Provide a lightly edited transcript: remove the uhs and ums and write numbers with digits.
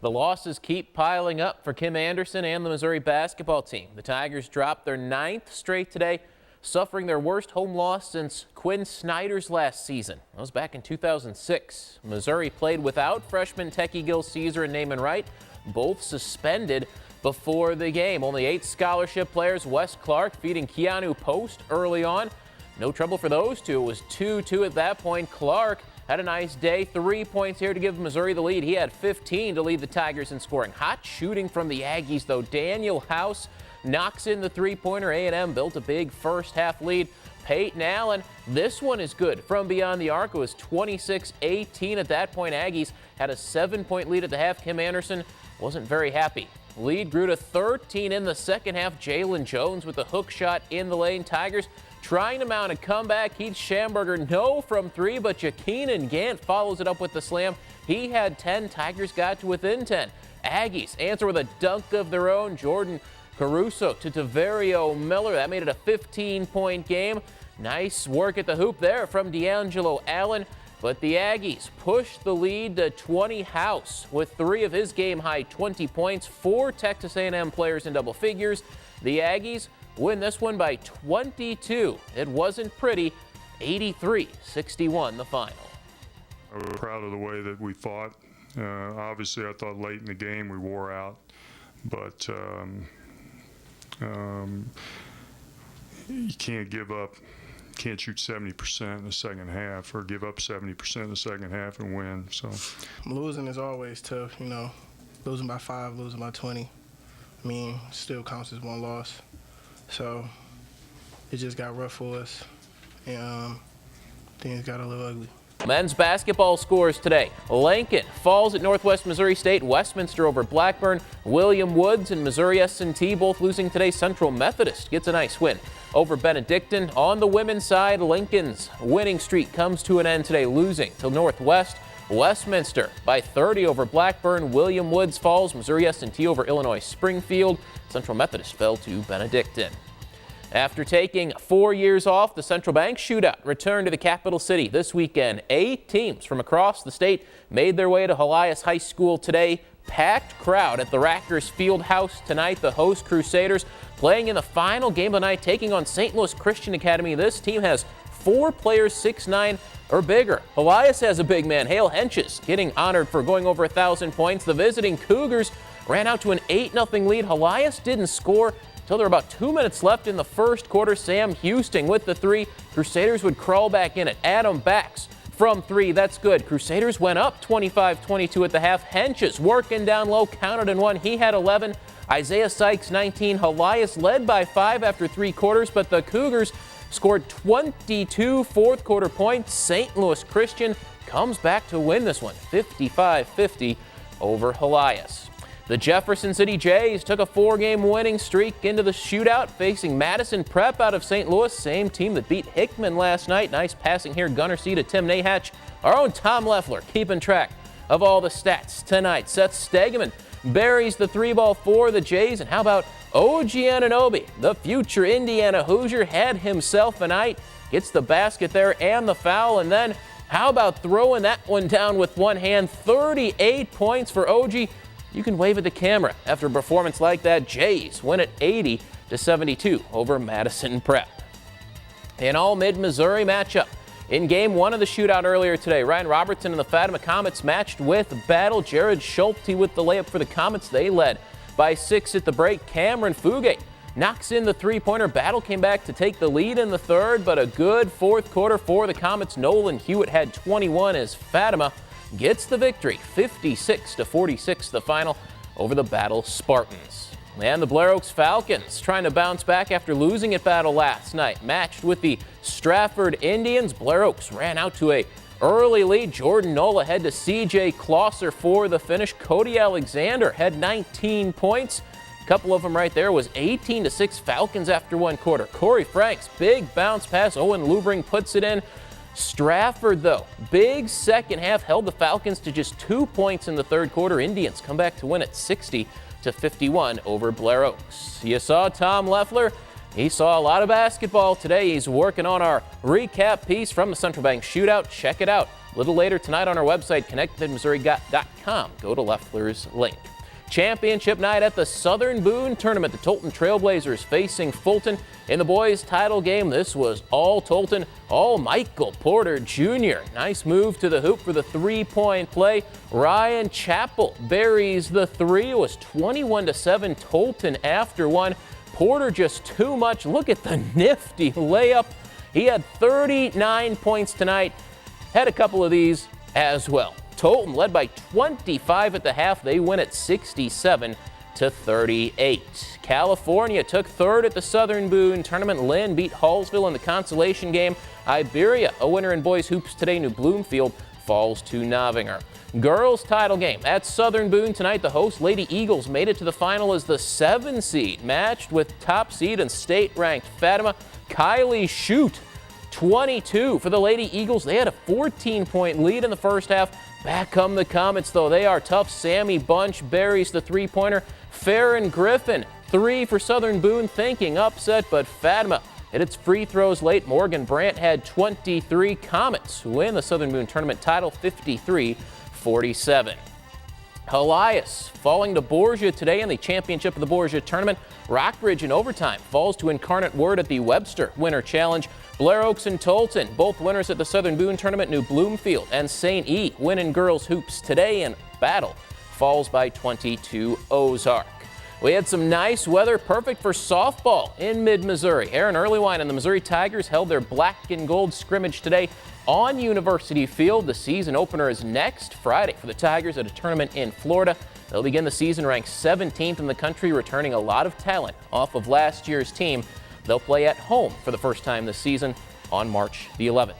The losses keep piling up for Kim Anderson and the Missouri basketball team. The Tigers dropped their 9th straight today, suffering their worst home loss since Quinn Snyder's last season. That was back in 2006. Missouri played without freshman Techie Gil Caesar and Naaman Wright, both suspended before the game. Only 8 scholarship players. Wes Clark feeding Keanu Post early on. No trouble for those two. It was 2-2 at that point. Clark had a nice day. 3 points here to give Missouri the lead. He had 15 to lead the Tigers in scoring. Hot shooting from the Aggies, though. Daniel House knocks in the three-pointer. A&M built a big first-half lead. Peyton Allen, this one is good. From beyond the arc, it was 26-18 at that point. Aggies had a 7-point lead at the half. Kim Anderson wasn't very happy. Lead grew to 13 in the second half. Jalen Jones with a hook shot in the lane. Tigers trying to mount a comeback. Heath Schamberger, no from 3, but Jakeenan Gant follows it up with the slam. He had 10. Tigers got to within 10. Aggies answer with a dunk of their own. Jordan Caruso to Tavario Miller. That made it a 15-point game. Nice work at the hoop there from D'Angelo Allen. But the Aggies pushed the lead to 20. House with 3 of his game-high 20 points. 4 Texas A&M players in double figures. The Aggies win this one by 22. It wasn't pretty. 83-61 the final. I was proud of the way that we fought. Obviously, I thought late in the game we wore out, but you can't give up. Can't shoot 70% in the second half or give up 70% in the second half and win. So losing is always tough, you know. Losing by 5, losing by 20. I mean, still counts as one loss. So it just got rough for us, and things got a little ugly. Men's basketball scores today. Lincoln falls at Northwest Missouri State. Westminster over Blackburn. William Woods and Missouri S&T both losing today. Central Methodist gets a nice win over Benedictine. On the women's side, Lincoln's winning streak comes to an end today, losing to Northwest. Westminster by 30 over Blackburn. William Woods falls. Missouri S&T over Illinois Springfield. Central Methodist fell to Benedictine. After taking 4 years off, the Central Bank Shootout returned to the capital city this weekend. 8 teams from across the state made their way to Helias High School today. Packed crowd at the Rackers Field House tonight. The host Crusaders playing in the final game of the night, taking on St. Louis Christian Academy. This team has 4 players 6'9" or bigger. Helias has a big man, Hale Henches, getting honored for going over 1,000 points. The visiting Cougars ran out to an 8-0 lead. Helias didn't score until there were about 2 minutes left in the first quarter. Sam Houston with the 3. Crusaders would crawl back in it. Adam Bax from 3. That's good. Crusaders went up 25-22 at the half. Henches working down low, counted and one. He had 11. Isaiah Sykes 19. Helias led by 5 after 3 quarters, but the Cougars scored 22 fourth quarter points. St. Louis Christian comes back to win this one 55-50 over Helias. The Jefferson City Jays took a 4-game winning streak into the shootout, facing Madison Prep out of St. Louis, same team that beat Hickman last night. Nice passing here, Gunner C to Tim Nahatch. Our own Tom Leffler keeping track of all the stats tonight. Seth Stegeman buries the 3-ball for the Jays. And how about OG Anunoby, the future Indiana Hoosier, had himself a night, gets the basket there and the foul. And then how about throwing that one down with one hand? 38 points for OG. You can wave at the camera after a performance like that. Jays win it 80-72 over Madison Prep. An all mid-Missouri matchup in game 1 of the shootout earlier today. Ryan Robertson and the Fatima Comets matched with battle. Jared Schulte with the layup for the Comets. They led by 6 at the break. Cameron Fugate knocks in the 3-pointer. Battle came back to take the lead in the third, but a good fourth quarter for the Comets. Nolan Hewitt had 21 as Fatima gets the victory, 56-46 the final over the Battle Spartans. And the Blair Oaks Falcons trying to bounce back after losing at Battle last night. Matched with the Stratford Indians, Blair Oaks ran out to a early lead. Jordan Nola head to C.J. Closser for the finish. Cody Alexander had 19 points. A couple of them right there was 18-6 Falcons after 1 quarter. Corey Franks, big bounce pass. Owen Lubring puts it in. Stratford, though, big second half, held the Falcons to just 2 points in the third quarter. Indians come back to win at 60-51 over Blair Oaks. You saw Tom Leffler. He saw a lot of basketball today. He's working on our recap piece from the Central Bank Shootout. Check it out A little later tonight on our website, connectedmissouri.com. Go to Loeffler's link. Championship night at the Southern Boone Tournament. The Tolton Trailblazers facing Fulton in the boys' title game. This was all Tolton, all Michael Porter Jr. Nice move to the hoop for the three-point play. Ryan Chappell buries the three. It was 21-7 Tolton after one. Porter just too much. Look at the nifty layup. He had 39 points tonight. Had a couple of these as well. Tolton led by 25 at the half. They win at 67-38. California took third at the Southern Boone Tournament. Lynn beat Hallsville in the consolation game. Iberia, a winner in boys hoops today. New Bloomfield falls to Novinger. Girls title game at Southern Boone tonight. The host Lady Eagles made it to the final as the 7 seed, matched with top seed and state-ranked Fatima. Kylie Shute, 22 for the Lady Eagles. They had a 14-point lead in the first half. Back come the Comets, though. They are tough. Sammy Bunch buries the three-pointer. Farron Griffin, 3 for Southern Boone, thinking upset, but Fatima hit its free throws late. Morgan Brandt had 23. Comets win the Southern Boone Tournament title 53-47. Elias falling to Borgia today in the championship of the Borgia Tournament. Rockbridge in overtime falls to Incarnate Word at the Webster Winter Challenge. Blair Oaks and Tolton, both winners at the Southern Boone Tournament. New Bloomfield and St. E win in girls hoops today, and Battle falls by 20 to Ozark. We had some nice weather, perfect for softball in mid-Missouri. Aaron Earlywine and the Missouri Tigers held their black and gold scrimmage today on University Field. The season opener is next Friday for the Tigers at a tournament in Florida. They'll begin the season ranked 17th in the country, returning a lot of talent off of last year's team. They'll play at home for the first time this season on March the 11th.